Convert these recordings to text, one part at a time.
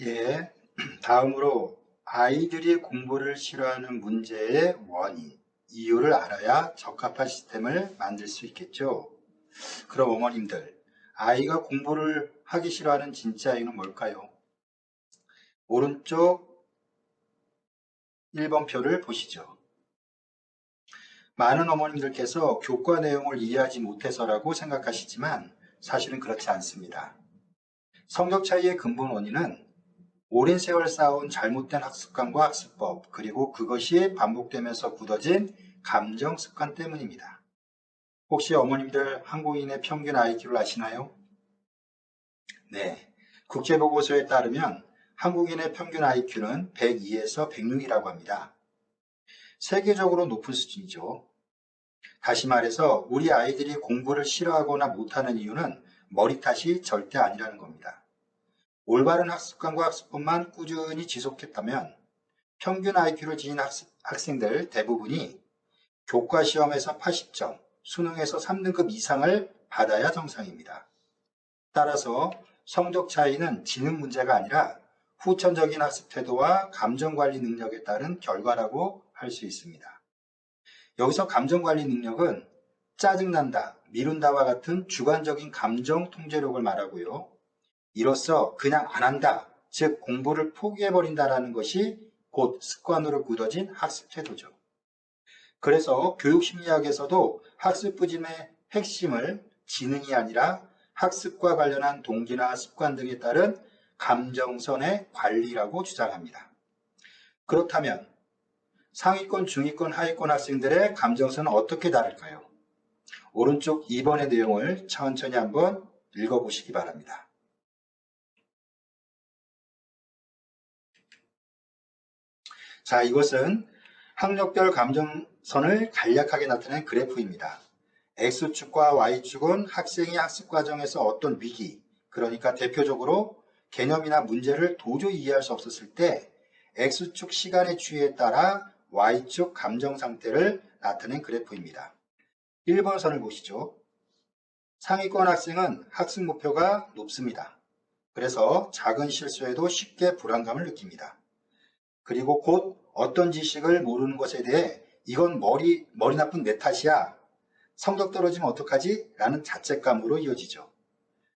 예, 다음으로 아이들이 공부를 싫어하는 문제의 원인, 이유를 알아야 적합한 시스템을 만들 수 있겠죠. 그럼 어머님들, 아이가 공부를 하기 싫어하는 진짜 이유는 뭘까요? 오른쪽 1번 표를 보시죠. 많은 어머님들께서 교과 내용을 이해하지 못해서라고 생각하시지만 사실은 그렇지 않습니다. 성적 차이의 근본 원인은 오랜 세월 쌓아온 잘못된 학습관과 학습법, 그리고 그것이 반복되면서 굳어진 감정 습관 때문입니다. 혹시 어머님들 한국인의 평균 IQ를 아시나요? 네. 국제보고서에 따르면 한국인의 평균 IQ는 102에서 106이라고 합니다. 세계적으로 높은 수준이죠. 다시 말해서 우리 아이들이 공부를 싫어하거나 못하는 이유는 머리 탓이 절대 아니라는 겁니다. 올바른 학습관과 학습법만 꾸준히 지속했다면 평균 IQ를 지닌 학생들 대부분이 교과 시험에서 80점, 수능에서 3등급 이상을 받아야 정상입니다. 따라서 성적 차이는 지능 문제가 아니라 후천적인 학습 태도와 감정관리 능력에 따른 결과라고 할 수 있습니다. 여기서 감정관리 능력은 짜증난다, 미룬다와 같은 주관적인 감정 통제력을 말하고요. 이로써 그냥 안 한다, 즉 공부를 포기해버린다라는 것이 곧 습관으로 굳어진 학습 태도죠. 그래서 교육심리학에서도 학습 부짐의 핵심을 지능이 아니라 학습과 관련한 동기나 습관 등에 따른 감정선의 관리라고 주장합니다. 그렇다면 상위권, 중위권, 하위권 학생들의 감정선은 어떻게 다를까요? 오른쪽 2번의 내용을 천천히 한번 읽어보시기 바랍니다. 자, 이것은 학력별 감정선을 간략하게 나타낸 그래프입니다. X축과 Y축은 학생이 학습 과정에서 어떤 위기, 그러니까 대표적으로 개념이나 문제를 도저히 이해할 수 없었을 때 X축 시간의 추이에 따라 Y축 감정 상태를 나타낸 그래프입니다. 1번 선을 보시죠. 상위권 학생은 학습 목표가 높습니다. 그래서 작은 실수에도 쉽게 불안감을 느낍니다. 그리고 곧 어떤 지식을 모르는 것에 대해 이건 머리 나쁜 내 탓이야. 성적 떨어지면 어떡하지? 라는 자책감으로 이어지죠.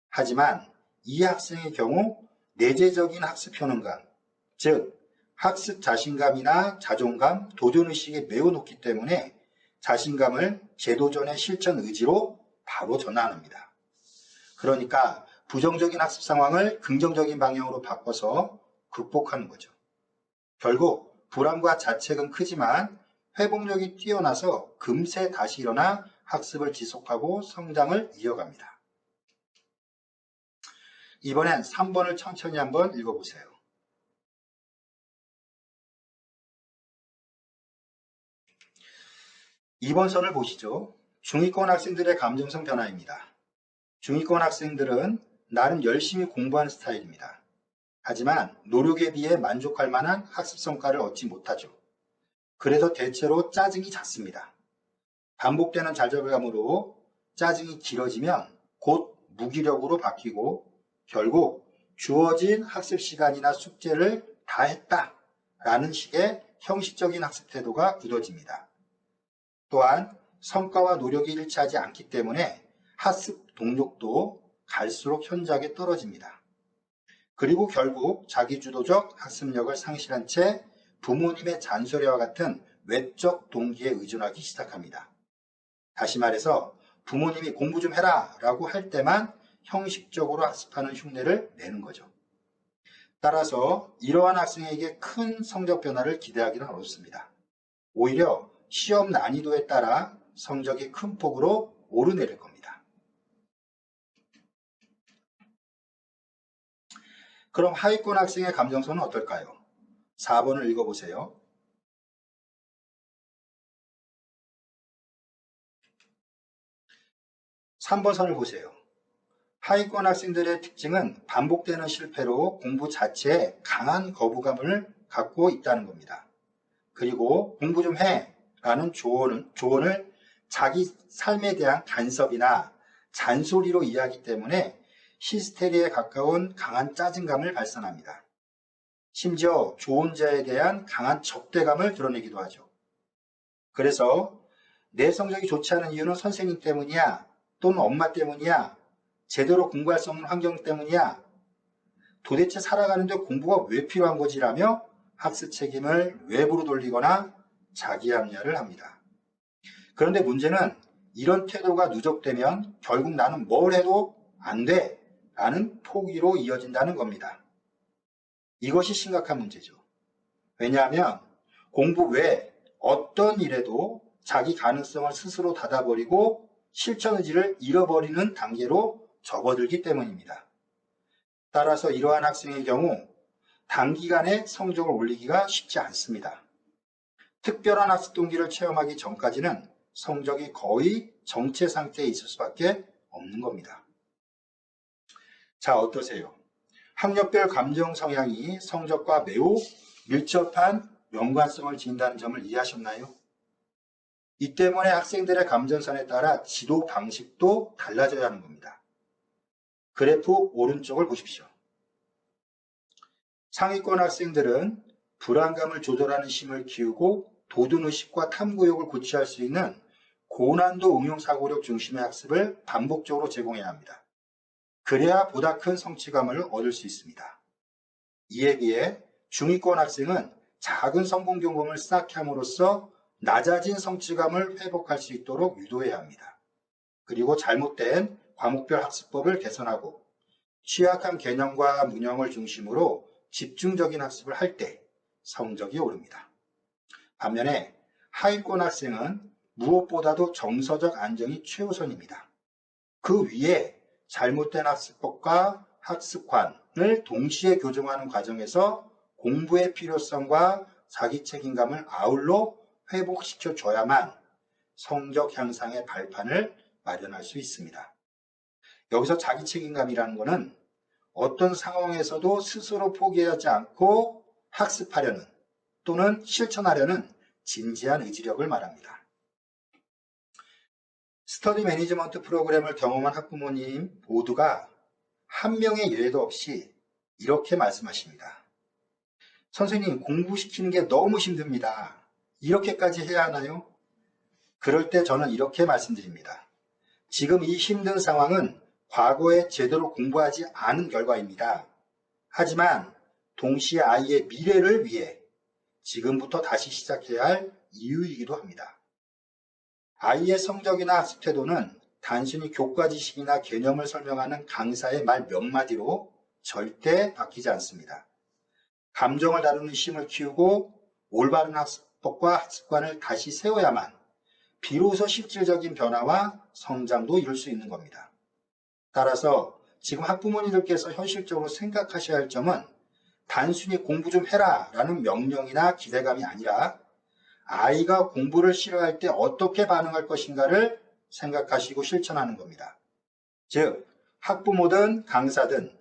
하지만 이 학생의 경우 내재적인 학습 효능감, 즉 학습 자신감이나 자존감, 도전의식이 매우 높기 때문에 자신감을 재도전의 실천 의지로 바로 전환합니다. 그러니까 부정적인 학습 상황을 긍정적인 방향으로 바꿔서 극복하는 거죠. 결국 불안과 자책은 크지만 회복력이 뛰어나서 금세 다시 일어나 학습을 지속하고 성장을 이어갑니다. 이번엔 3번을 천천히 한번 읽어보세요. 이번 선을 보시죠. 중위권 학생들의 감정성 변화입니다. 중위권 학생들은 나름 열심히 공부하는 스타일입니다. 하지만 노력에 비해 만족할 만한 학습 성과를 얻지 못하죠. 그래서 대체로 짜증이 잦습니다. 반복되는 좌절감으로 짜증이 길어지면 곧 무기력으로 바뀌고 결국 주어진 학습 시간이나 숙제를 다 했다라는 식의 형식적인 학습 태도가 굳어집니다. 또한 성과와 노력이 일치하지 않기 때문에 학습 동력도 갈수록 현저하게 떨어집니다. 그리고 결국 자기주도적 학습력을 상실한 채 부모님의 잔소리와 같은 외적 동기에 의존하기 시작합니다. 다시 말해서 부모님이 공부 좀 해라 라고 할 때만 형식적으로 학습하는 흉내를 내는 거죠. 따라서 이러한 학생에게 큰 성적 변화를 기대하기는 어렵습니다. 오히려 시험 난이도에 따라 성적이 큰 폭으로 오르내릴 겁니다. 그럼 하위권 학생의 감정선은 어떨까요? 4번을 읽어보세요. (3번) 선을 보세요. 하위권 학생들의 특징은 반복되는 실패로 공부 자체에 강한 거부감을 갖고 있다는 겁니다. 그리고 공부 좀 해 라는 조언을 자기 삶에 대한 간섭이나 잔소리로 이해하기 때문에 히스테리에 가까운 강한 짜증감을 발산합니다. 심지어 조언자에 대한 강한 적대감을 드러내기도 하죠. 그래서 내 성적이 좋지 않은 이유는 선생님 때문이야, 또는 엄마 때문이야, 제대로 공부할 수 없는 환경 때문이야, 도대체 살아가는데 공부가 왜 필요한 거지라며 학습 책임을 외부로 돌리거나 자기 합리화를 합니다. 그런데 문제는 이런 태도가 누적되면 결국 나는 뭘 해도 안 돼 라는 포기로 이어진다는 겁니다. 이것이 심각한 문제죠. 왜냐하면 공부 외에 어떤 일에도 자기 가능성을 스스로 닫아버리고 실천 의지를 잃어버리는 단계로 접어들기 때문입니다. 따라서 이러한 학생의 경우 단기간에 성적을 올리기가 쉽지 않습니다. 특별한 학습 동기를 체험하기 전까지는 성적이 거의 정체 상태에 있을 수밖에 없는 겁니다. 자, 어떠세요? 학력별 감정 성향이 성적과 매우 밀접한 연관성을 지닌다는 점을 이해하셨나요? 이 때문에 학생들의 감정선에 따라 지도 방식도 달라져야 하는 겁니다. 그래프 오른쪽을 보십시오. 상위권 학생들은 불안감을 조절하는 힘을 키우고 도전의식과 탐구욕을 고취할 수 있는 고난도 응용사고력 중심의 학습을 반복적으로 제공해야 합니다. 그래야 보다 큰 성취감을 얻을 수 있습니다. 이에 비해 중위권 학생은 작은 성공 경험을 쌓게 함으로써 낮아진 성취감을 회복할 수 있도록 유도해야 합니다. 그리고 잘못된 과목별 학습법을 개선하고 취약한 개념과 문형을 중심으로 집중적인 학습을 할 때 성적이 오릅니다. 반면에 하위권 학생은 무엇보다도 정서적 안정이 최우선입니다. 그 위에 잘못된 학습법과 학습관을 동시에 교정하는 과정에서 공부의 필요성과 자기 책임감을 아울러 회복시켜줘야만 성적 향상의 발판을 마련할 수 있습니다. 여기서 자기 책임감이라는 것은 어떤 상황에서도 스스로 포기하지 않고 학습하려는 또는 실천하려는 진지한 의지력을 말합니다. 스터디 매니지먼트 프로그램을 경험한 학부모님 모두가 한 명의 예외도 없이 이렇게 말씀하십니다. 선생님, 공부시키는 게 너무 힘듭니다. 이렇게까지 해야 하나요? 그럴 때 저는 이렇게 말씀드립니다. 지금 이 힘든 상황은 과거에 제대로 공부하지 않은 결과입니다. 하지만 동시에 아이의 미래를 위해 지금부터 다시 시작해야 할 이유이기도 합니다. 아이의 성적이나 학습 태도는 단순히 교과 지식이나 개념을 설명하는 강사의 말 몇 마디로 절대 바뀌지 않습니다. 감정을 다루는 힘을 키우고 올바른 학습법과 학습관을 다시 세워야만 비로소 실질적인 변화와 성장도 이룰 수 있는 겁니다. 따라서 지금 학부모님들께서 현실적으로 생각하셔야 할 점은 단순히 공부 좀 해라 라는 명령이나 기대감이 아니라 아이가 공부를 싫어할 때 어떻게 반응할 것인가를 생각하시고 실천하는 겁니다. 즉, 학부모든 강사든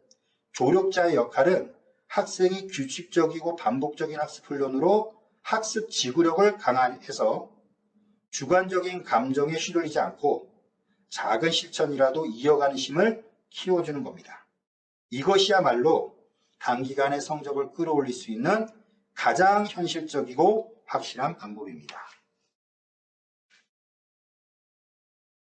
조력자의 역할은 학생이 규칙적이고 반복적인 학습 훈련으로 학습 지구력을 강화해서 주관적인 감정에 휘둘리지 않고 작은 실천이라도 이어가는 힘을 키워주는 겁니다. 이것이야말로 단기간에 성적을 끌어올릴 수 있는 가장 현실적이고 확실한 방법입니다.